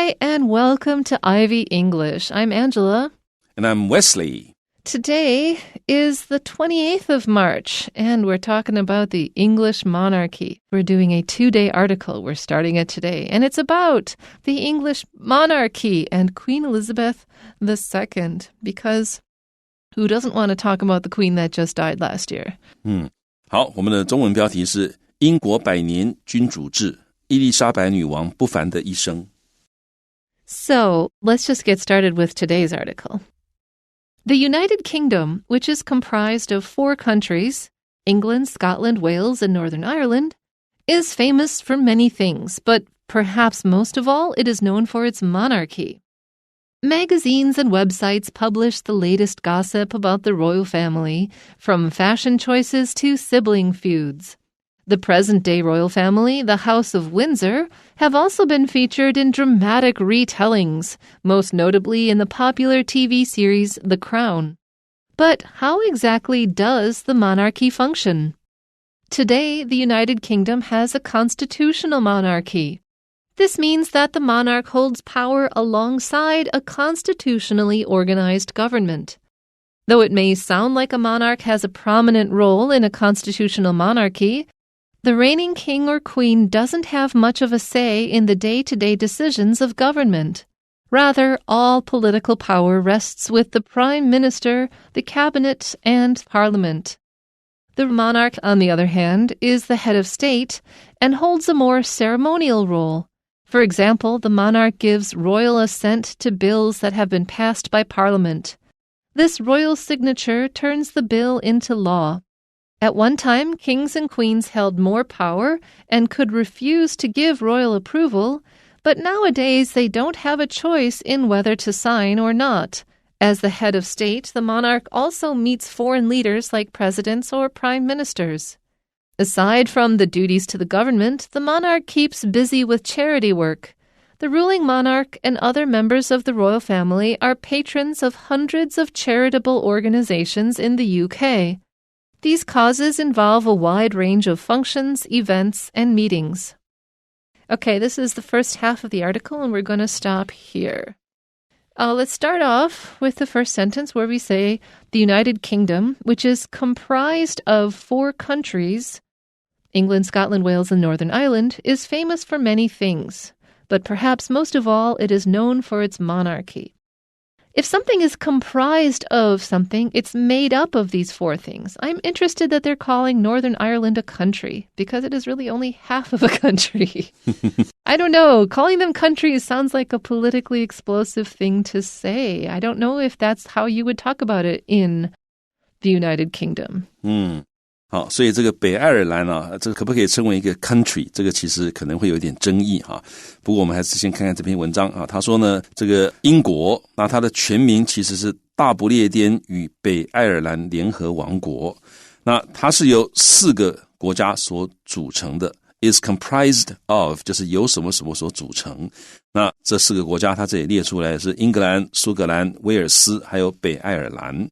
Hi, and welcome to Ivy English. I'm Angela. And I'm Wesley. Today is the 28th of March, and we're talking about the English monarchy. We're doing a 2-day article. We're starting it today, and it's about the English monarchy and Queen Elizabeth II, because who doesn't want to talk about the queen that just died last year? 好，我们的中文标题是英国百年君主制，伊丽莎白女王不凡的一生。So, let's just get started with today's article. The United Kingdom, which is comprised of 4 countries, England, Scotland, Wales, and Northern Ireland, is famous for many things, but perhaps most of all, it is known for its monarchy. Magazines and websites publish the latest gossip about the royal family, from fashion choices to sibling feuds. The present-day royal family, the House of Windsor, have also been featured in dramatic retellings, most notably in the popular TV series The Crown. But how exactly does the monarchy function? Today, the United Kingdom has a constitutional monarchy. This means that the monarch holds power alongside a constitutionally organized government. Though it may sound like a monarch has a prominent role in a constitutional monarchy, the reigning king or queen doesn't have much of a say in the day-to-day decisions of government. Rather, all political power rests with the prime minister, the cabinet, and parliament. The monarch, on the other hand, is the head of state and holds a more ceremonial role. For example, the monarch gives royal assent to bills that have been passed by parliament. This royal signature turns the bill into law. At one time, kings and queens held more power and could refuse to give royal approval, but nowadays they don't have a choice in whether to sign or not. As the head of state, the monarch also meets foreign leaders like presidents or prime ministers. Aside from the duties to the government, the monarch keeps busy with charity work. The ruling monarch and other members of the royal family are patrons of hundreds of charitable organizations in the UK. These causes involve a wide range of functions, events, and meetings. Okay, this is the first half of the article, and we're going to stop here. Let's start off with the first sentence where we say, the United Kingdom, which is comprised of 4 countries, England, Scotland, Wales, and Northern Ireland, is famous for many things, but perhaps most of all, it is known for its monarchy. If something is comprised of something, it's made up of these 4 things. I'm interested that they're calling Northern Ireland a country, because it is really only half of a country. I don't know. Calling them countries sounds like a politically explosive thing to say. I don't know if that's how you would talk about it in the United Kingdom. 好，所以这个北爱尔兰啊，这个可不可以称为一个 country？ 这个其实可能会有一点争议哈。不过我们还是先看看这篇文章啊。他说呢，这个英国，那它的全名其实是大不列颠与北爱尔兰联合王国。那它是由4个国家所组成的 ，is comprised of 就是由什么什么所组成。那这4个国家，它这里列出来是英格兰、苏格兰、威尔斯还有北爱尔兰。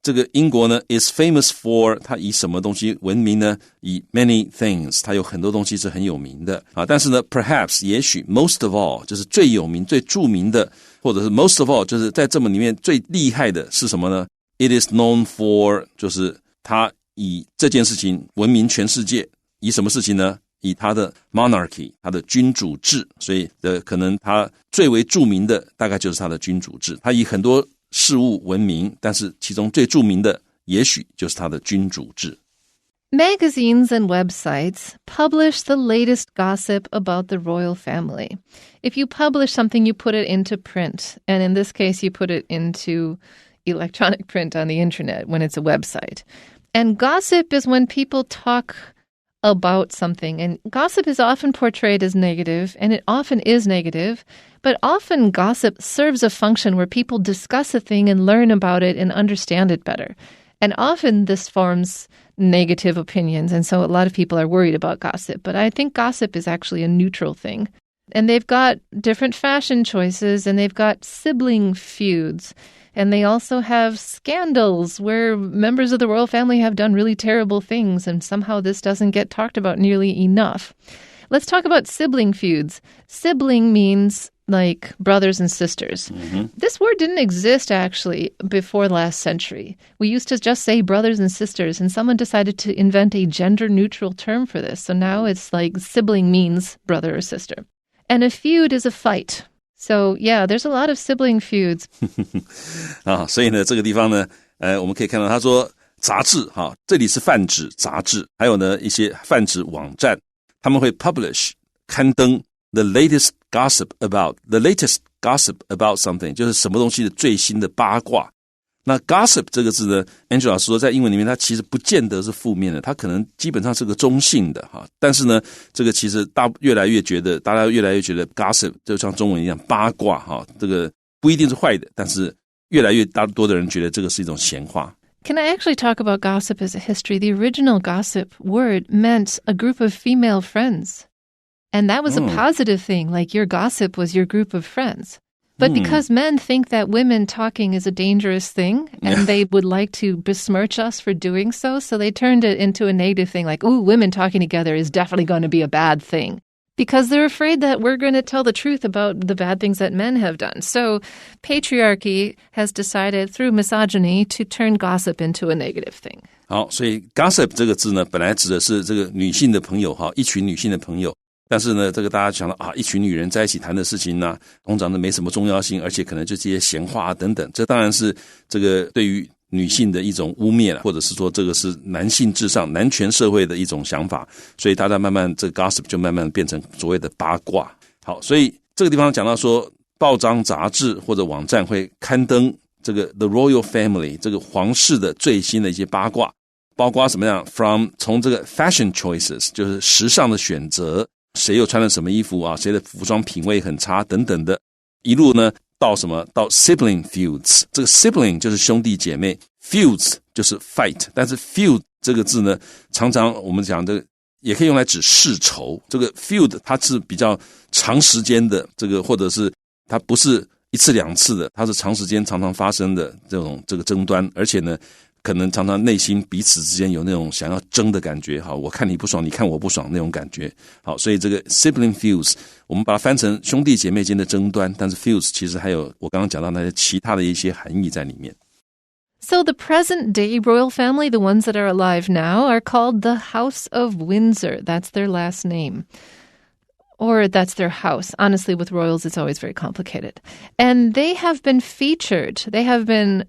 这个英国呢 is famous for 它以什么东西闻名呢？以 many things， 它有很多东西是很有名的啊。但是呢 perhaps 也许 most of all 就是最有名最著名的，或者是 most of all 就是在这么里面最厉害的是什么呢？ It is known for 就是它以这件事情闻名全世界。以什么事情呢？以它的 monarchy 它的君主制，所以可能它最为著名的大概就是它的君主制。它以很多事物闻名，但是其中最著名的也许就是它的君主制。Magazines and websites publish the latest gossip about the royal family. If you publish something, you put it into print. And in this case, you put it into electronic print on the internet when it's a website. And gossip is when people talk about something. And gossip is often portrayed as negative, and it often is negative. But often gossip serves a function where people discuss a thing and learn about it and understand it better. And often this forms negative opinions, and so a lot of people are worried about gossip. But I think gossip is actually a neutral thing. And they've got different fashion choices, and they've got sibling feuds. And they also have scandals where members of the royal family have done really terrible things, and somehow this doesn't get talked about nearly enough. Let's talk about sibling feuds. Sibling means like brothers and sisters. This word didn't exist actually before last century. We used to just say brothers and sisters, and someone decided to invent a gender-neutral term for this. So now it's like sibling means brother or sister. And a feud is a fight. So yeah, there's a lot of sibling feuds. 所以呢，这个地方呢，我们可以看到他说杂志这里是泛指杂志，还有呢一些泛指网站，他们会 publish 刊登 the latest gossip about something， 就是什么东西的最新的八卦。那 gossip 这个字呢 Angela 老师说在英文里面它其实不见得是负面的，它可能基本上是个中性的但是呢这个其实大家越来越觉得 gossip 就像中文一样八卦这个不一定是坏的，但是越来越大多的人觉得这个是一种闲话。Can I actually talk about gossip as a history? The original gossip word meant a group of female friends. And that was a positive thing, like your gossip was your group of friends. But because men think that women talking is a dangerous thing, and they would like to besmirch us for doing so, so they turned it into a negative thing, like, ooh, women talking together is definitely going to be a bad thing. Because they're afraid that we're going to tell the truth about the bad things that men have done. So patriarchy has decided through misogyny to turn gossip into a negative thing. 好，所以 gossip 这个字呢，本来指的是这个女性的朋友一群女性的朋友。但是呢，这个大家想到一群女人在一起谈的事情呢，通常呢没什么重要性，而且可能就这些闲话等等。这当然是这个对于女性的一种污蔑，或者是说这个是男性至上、男权社会的一种想法。所以大家慢慢这个 gossip 就慢慢变成所谓的八卦。好，所以这个地方讲到说，报章、杂志或者网站会刊登这个 the royal family 这个皇室的最新的一些八卦，包括什么样 从这个 fashion choices 就是时尚的选择。谁又穿了什么衣服谁的服装品味很差等等的，一路呢到什么到 sibling feuds， 这个 sibling 就是兄弟姐妹， feuds 就是 fight， 但是 feud 这个字呢常常我们讲这个也可以用来指世仇，这个 feud 它是比较长时间的，这个或者是它不是一次两次的，它是长时间常常发生的这个争端，而且呢可能常常内心彼此之间有那种想要争的感觉，好，我看你不爽，你看我不爽那种感觉。好，所以这个 sibling feuds 我们把它翻成兄弟姐妹间的争端，但是 feuds 其实还有我刚刚讲到那些其他的一些含义在里面。So the present day royal family, the ones that are alive now, are called the House of Windsor. That's their last name. Or that's their house. Honestly, with royals, it's always very complicated. And they have been featured. They have been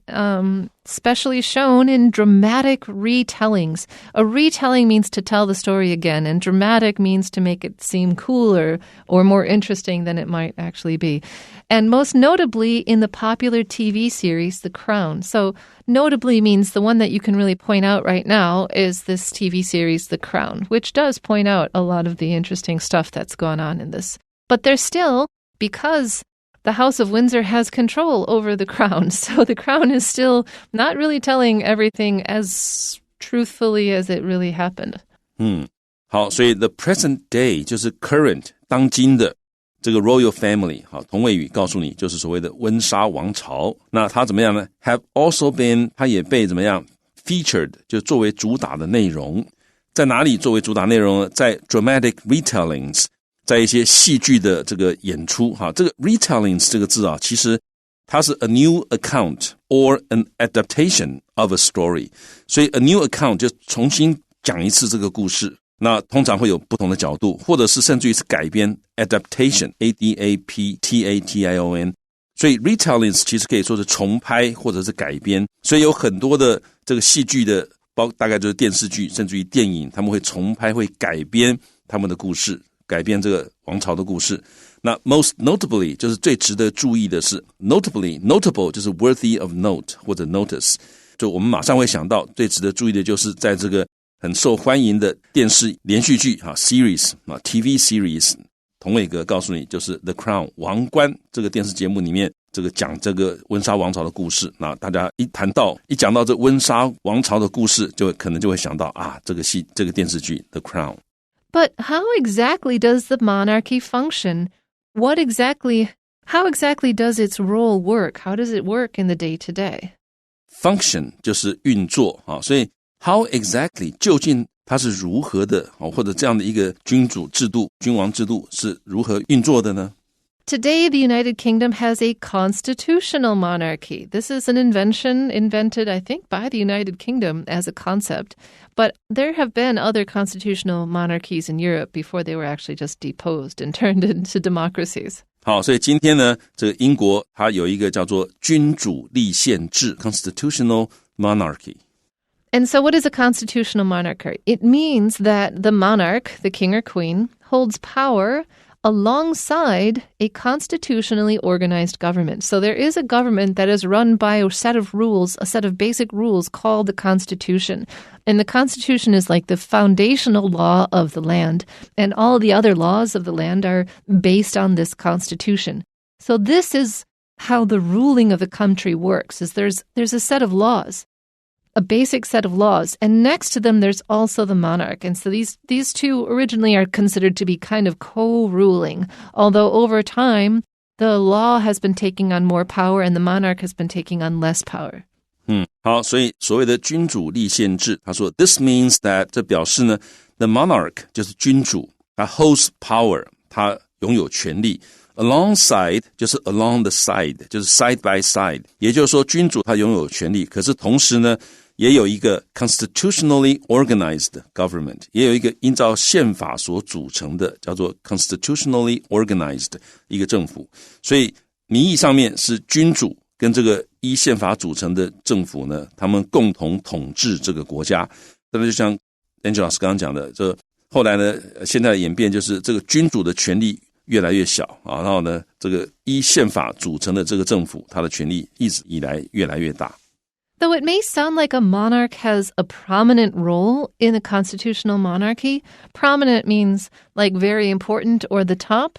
specially shown in dramatic retellings. A retelling means to tell the story again, and dramatic means to make it seem cooler or more interesting than it might actually be. And most notably in the popular TV series, The Crown. So notably means the one that you can really point out right now is this TV series, The Crown, which does point out a lot of the interesting stuff that's gone on in this. But there's still, because the House of Windsor has control over the Crown, so the Crown is still not really telling everything as truthfully as it really happened. 好，所以 the present day 就是 current 当今的这个 royal family 好，同位语告诉你就是所谓的温莎王朝。那它怎么样呢？ have also been 它也被怎么样 featured 就作为主打的内容。在哪里作为主打内容呢？在 dramatic retellings， 在一些戏剧的这个演出。这个 retellings 这个字其实它是 a new account or an adaptation of a story， 所以 a new account 就重新讲一次这个故事。那通常会有不同的角度，或者是甚至于是改编 adaptation adaptation， 所以 retellings 其实可以说是重拍或者是改编，所以有很多的这个戏剧的大概就是电视剧甚至于电影，他们会重拍会改编他们的故事，改编这个王朝的故事。那 most notably 就是最值得注意的是 notable 就是 worthy of note 或者 notice， 就我们马上会想到最值得注意的就是在这个很受欢迎的电视连续剧series TV series， 同伟哥告诉你就是 The Crown 王冠这个电视节目里面这个讲这个温莎王朝的故事。那大家一讲到这温莎王朝的故事，就可能就会想到这个电视剧 The Crown。 But how exactly does the monarchy function? How exactly does its role work? How does it work in the day-to-day? Function 就是运作所以How exactly 究竟它是如何的或者这样的一个君王制度是如何运作的呢？ Today, the United Kingdom has a constitutional monarchy. This is an invention invented, I think, by the United Kingdom as a concept. But there have been other constitutional monarchies in Europe before they were actually just deposed and turned into democracies. 好，所以今天呢，这个英国它有一个叫做君主立宪制 （constitutional monarchy）。And so what is a constitutional monarchy? It means that the monarch, the king or queen, holds power alongside a constitutionally organized government. So there is a government that is run by a set of rules, a set of basic rules called the Constitution. And the Constitution is like the foundational law of the land. And all the other laws of the land are based on this Constitution. So this is how the ruling of the country works, is there's a set of laws. A basic set of laws, and next to them there's also the monarch. And so these two originally are considered to be kind of co-ruling, although over time the law has been taking on more power and the monarch has been taking on less power. 好，所以所谓的君主立宪制，他说 This means that 这表示呢 the monarch 就是君主，他 holds power， 他拥有权力。Alongside 就是 along the side， 就是 side by side， 也就是说君主他拥有权力，可是同时呢也有一个 constitutionally organized government， 也有一个依照宪法所组成的叫做 constitutionally organized 一个政府。所以名义上面是君主跟这个依宪法组成的政府呢，他们共同统治这个国家。那么就像 Angel 老师刚刚讲的，这后来呢现在的演变就是这个君主的权力越来越小啊，然后呢这个依宪法组成的这个政府，它的权力一直以来越来越大。Though it may sound like a monarch has a prominent role in a constitutional monarchy, prominent means like very important or the top.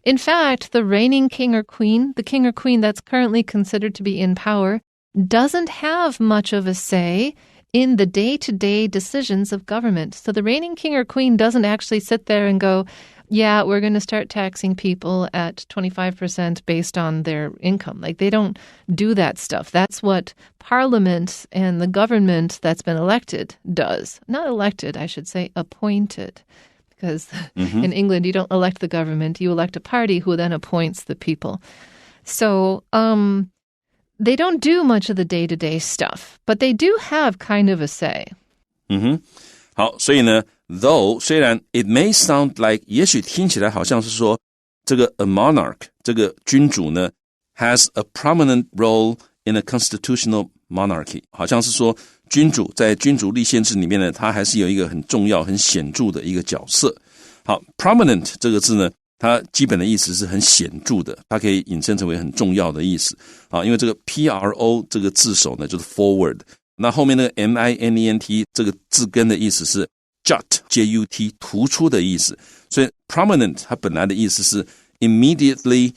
In fact, the reigning king or queen, the king or queen that's currently considered to be in power, doesn't have much of a say in the day-to-day decisions of government. So the reigning king or queen doesn't actually sit there and go, yeah, we're going to start taxing people at 25% based on their income. Like, they don't do that stuff. That's what Parliament and the government that's been elected does. Not elected, I should say, appointed. Because in England, you don't elect the government. You elect a party who then appoints the people. So they don't do much of the day-to-day stuff, but they do have kind of a say. 好，所以呢Though 虽然 it may sound like 也许听起来好像是说这个 a monarch 这个君主呢 has a prominent role in a constitutional monarchy 好像是说君主在君主立宪制里面呢他还是有一个很重要很显著的一个角色。好 prominent 这个字呢它基本的意思是很显著的，它可以引申成为很重要的意思。好，因为这个 PRO 这个字首呢就是 forward， 那后面那个 MINENT 这个字根的意思是Jut, J-U-T 突出的意思，所以 prominent 它本来的意思是 immediately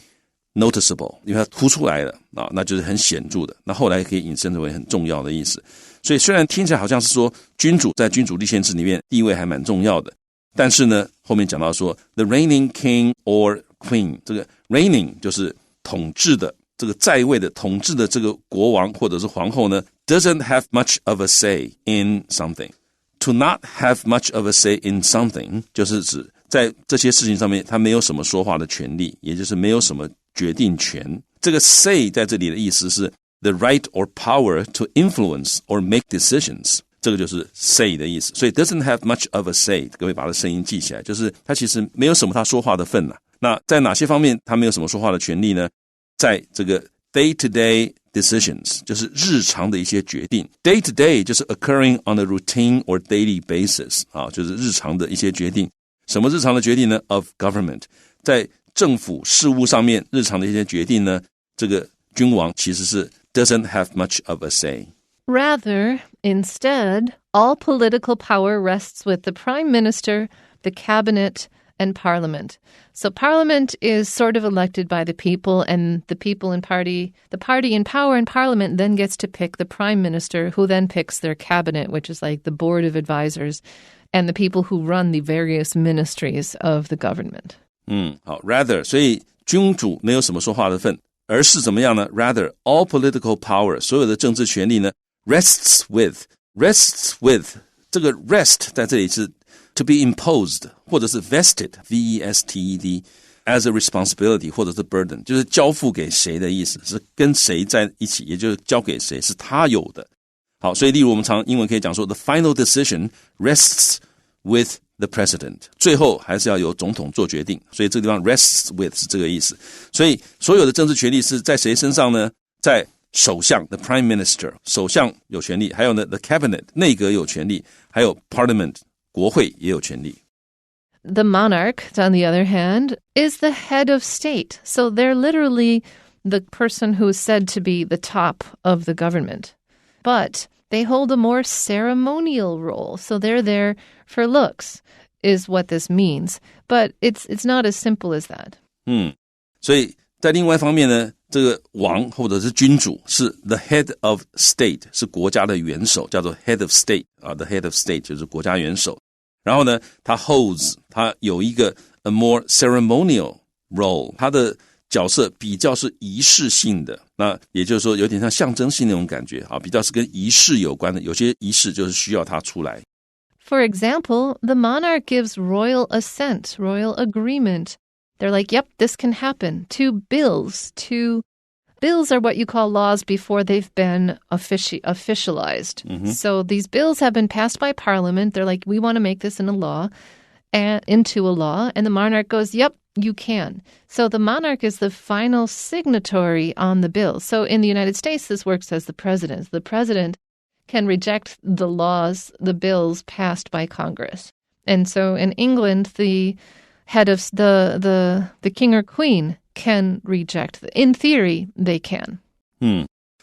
noticeable， 因为它突出来了啊，那就是很显著的。那后来可以引申成为很重要的意思。所以虽然听起来好像是说君主在君主立宪制里面地位还蛮重要的，但是呢后面讲到说 the reigning king or queen， 这个 reigning 就是统治的这个在位的统治的这个国王或者是皇后呢 doesn't have much of a say in something。To not have much of a say in something 就是指在这些事情上面他没有什么说话的权利，也就是没有什么决定权。这个 say 在这里的意思是 the right or power to influence or make decisions， 这个就是 say 的意思。所以 doesn't have much of a say， 各位把它声音记起来，就是他其实没有什么他说话的份。那在哪些方面他没有什么说话的权利呢？在这个 day-to-day decisions 就是日常的一些决定 day to day 就是 occurring on a routine or daily basis 就是日常的一些决定。什么日常的决定呢？ of government 在政府事务上面日常的一些决定呢，这个君王其实是 doesn't have much of a say. Rather, instead, all political power rests with the prime minister, the cabinet, and parliament. So parliament is sort of elected by the people, and the people in the party in power in parliament then gets to pick the prime minister, who then picks their cabinet, which is like the board of advisors, and the people who run the various ministries of the government. 好 rather 所以君主没有什么说话的份，而是怎么样呢？ Rather all political power 所有的政治权力呢 rests with 这个 rest 在这里是to be imposed 或者是 vested V-E-S-T-E-D as a responsibility 或者是 burden， 就是交付给谁的意思，是跟谁在一起，也就是交给谁，是他有的。好，所以例如我们常英文可以讲说 the final decision rests with the president， 最后还是要由总统做决定，所以这个地方 rests with 是这个意思。所以所有的政治权力是在谁身上呢？在首相 the prime minister， 首相有权利，还有呢 the cabinet 内阁有权利，还有 parliament 国会也有权利。The monarch, on the other hand, is the head of state. So they're literally the person who is said to be the top of the government. But they hold a more ceremonial role. So they're there for looks, is what this means. But it's not as simple as that. 所以在另外一方面呢，这个王或者是君主是 the head of state， 是国家的元首，叫做 head of state the head of state 就是国家元首。然后呢，他 holds， 他有一个 a more ceremonial role， 他的角色比较是仪式性的，那也就是说有点像象征性那种感觉，比较是跟仪式有关的，有些仪式就是需要他出来。For example, the monarch gives royal assent, royal agreement. They're like, yep, this can happen, to bills. Bills are what you call laws before they've been officialized. So these bills have been passed by Parliament. They're like, we want to make this into a law. And the monarch goes, yep, you can. So the monarch is the final signatory on the bill. So in the United States, this works as the president. The president can reject the laws, the bills passed by Congress. And so in England, the head of the king or queen can reject. In theory, they can.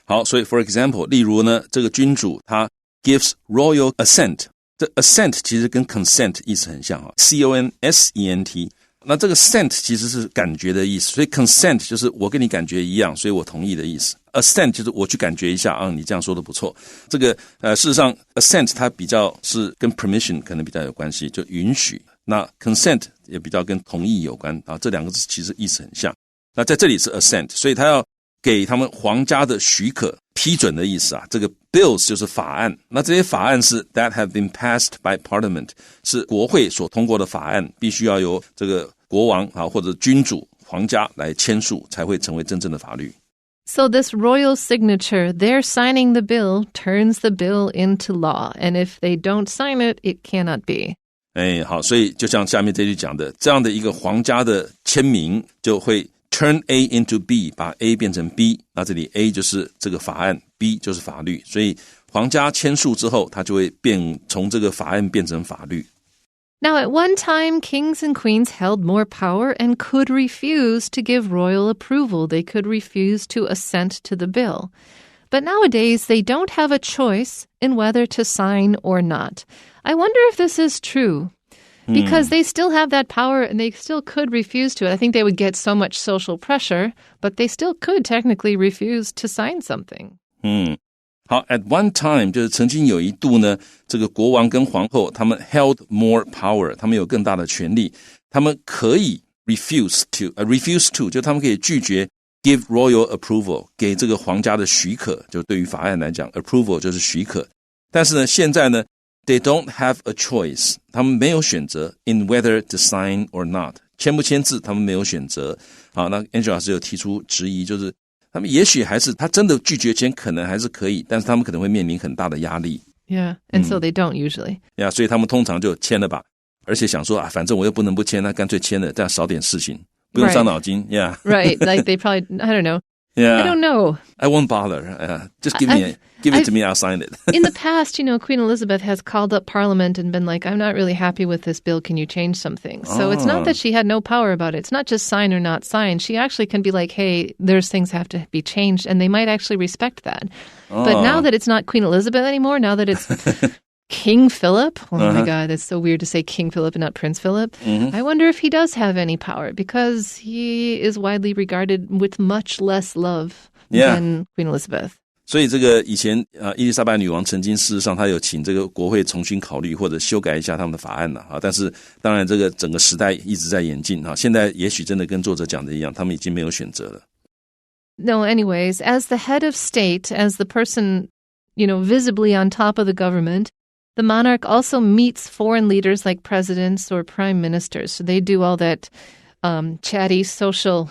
好，所以 for example， 例如呢，这个君主他 gives royal assent， 这 assent 其实跟 consent 意思很像，consent。那这个 sent 其实是感觉的意思，所以 consent 就是我跟你感觉一样，所以我同意的意思。assent 就是我去感觉一下你这样说的不错。这个事实上 assent 它比较是跟 permission 可能比较有关系，就允许。那 consent 也比较跟同意有关这两个字其实意思很像。那在这里是 assent， 所以他要给他们皇家的许可批准的意思这个 bills 就是法案，那这些法案是 that have been passed by parliament， 是国会所通过的法案，必须要由这个国王或者君主皇家来签署才会成为真正的法律。So this royal signature, their signing the bill turns the bill into law. And if they don't sign it, it cannot be. 好，所以就像下面这句讲的，这样的一个皇家的签名就会 turn A into B， 把 A 变成 B， 那这里 A 就是这个法案， B 就是法律，所以皇家签署之后，它就会从这个法案变成法律。Now, at one time, kings and queens held more power and could refuse to give royal approval. They could refuse to assent to the bill. But nowadays, they don't have a choice in whether to sign or not. I wonder if this is true, because they still have that power and they still could refuse to it. I think they would get so much social pressure, but they still could technically refuse to sign something. 好 at one time 就是曾经有一度呢，这个国王跟皇后他们 held more power， 他们有更大的权力，他们可以 refuse to 就他们可以拒绝 give royal approval， 给这个皇家的许可，就对于法案来讲 approval 就是许可。但是呢，现在呢 they don't have a choice， 他们没有选择 in whether to sign or not， 签不签字他们没有选择。好，那 Angela 老师有提出质疑，就是他们也许还是他真的拒绝签可能还是可以，但是他们可能会面临很大的压力。Yeah, and so they don't usually. Yeah, 所以他们通常就签了吧，而且想说反正我又不能不签，那干脆签了，这样少点事情，不用伤脑筋。Yeah. Right, like they probably, I don't know. Yeah. I don't know. I won't bother. Just give it to me, I'll sign it. In the past, Queen Elizabeth has called up Parliament and been like, I'm not really happy with this bill. Can you change something? So it's not that she had no power about it. It's not just sign or not sign. She actually can be like, hey, there's things have to be changed, and they might actually respect that. But now that it's not Queen Elizabeth anymore, now that it's King Philip, my God, it's so weird to say King Philip and not Prince Philip. I wonder if he does have any power, because he is widely regarded with much less love than Queen Elizabeth. 所以这个以前伊丽莎白女王曾经事实上她有请这个国会重新考虑或者修改一下他们的法案但是当然这个整个时代一直在演进现在也许真的跟作者讲的一样，他们已经没有选择了。No, anyways, as the head of state, as the person, visibly on top of the government, the monarch also meets foreign leaders like presidents or prime ministers. So they do all that chatty social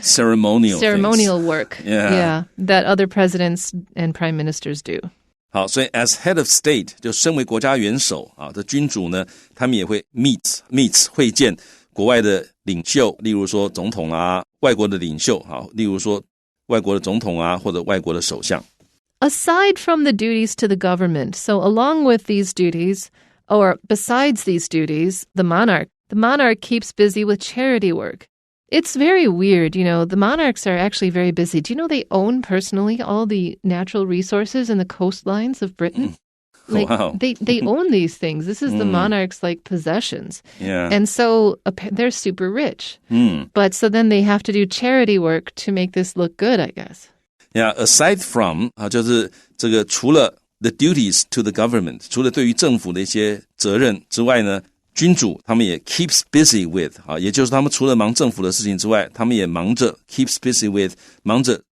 ceremonial work. Yeah. That other presidents and prime ministers do. 好，所以 as head of state 就身为国家元首啊的君主呢，他们也会 meet 会见国外的领袖，例如说总统啊，外国的领袖，好，例如说外国的总统啊，或者外国的首相。Aside from the duties to the government, so along with these duties, or besides these duties, the monarch keeps busy with charity work. It's very weird, the monarchs are actually very busy. Do you know they own personally all the natural resources and the coastlines of Britain? Wow. They own these things. This is the monarch's possessions. Yeah. And so they're super rich. But so then they have to do charity work to make this look good, I guess. Yeah, aside from 就是这个除了 the duties to the government, 除了对于政府的一些责任之外呢，君主他们也 keeps busy with 也就是他们除了忙政府的事情之外，他们也忙着 keeps busy with 忙着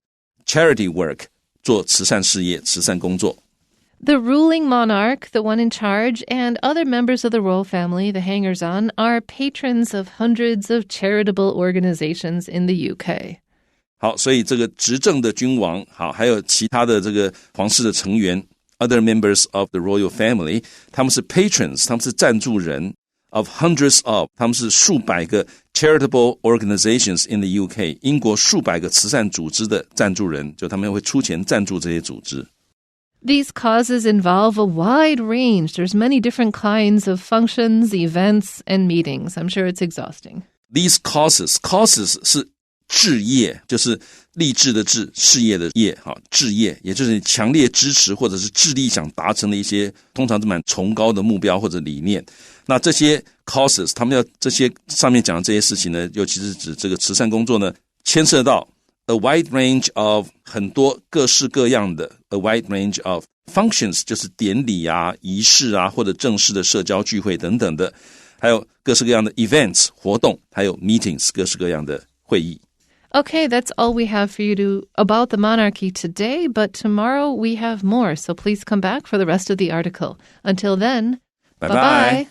charity work 做慈善事业、慈善工作。The ruling monarch, the one in charge, and other members of the royal family, the hangers-on, are patrons of hundreds of charitable organizations in the UK. 好，所以这个执政的君王，好，还有其他的这个皇室的成员 other members of the royal family, 他们是 patrons, 他们是赞助人 of hundreds of, 他们是数百个 charitable organizations in the UK, 英国数百个慈善组织的赞助人，就他们会出钱赞助这些组织。These causes involve a wide range. There's many different kinds of functions, events, and meetings. I'm sure it's exhausting. These causes 是志业，就是励志的志，事业的业，志业，也就是你强烈支持或者是致力想达成的一些通常是蛮崇高的目标或者理念。那这些 causes 他们要这些上面讲的这些事情呢，尤其是指这个慈善工作呢，牵涉到 a wide range of 很多各式各样的 a wide range of functions 就是典礼啊、仪式啊或者正式的社交聚会等等的，还有各式各样的 events 活动，还有 meetings 各式各样的会议。Okay, that's all we have for you about the monarchy today, but tomorrow we have more, so please come back for the rest of the article. Until then, bye-bye.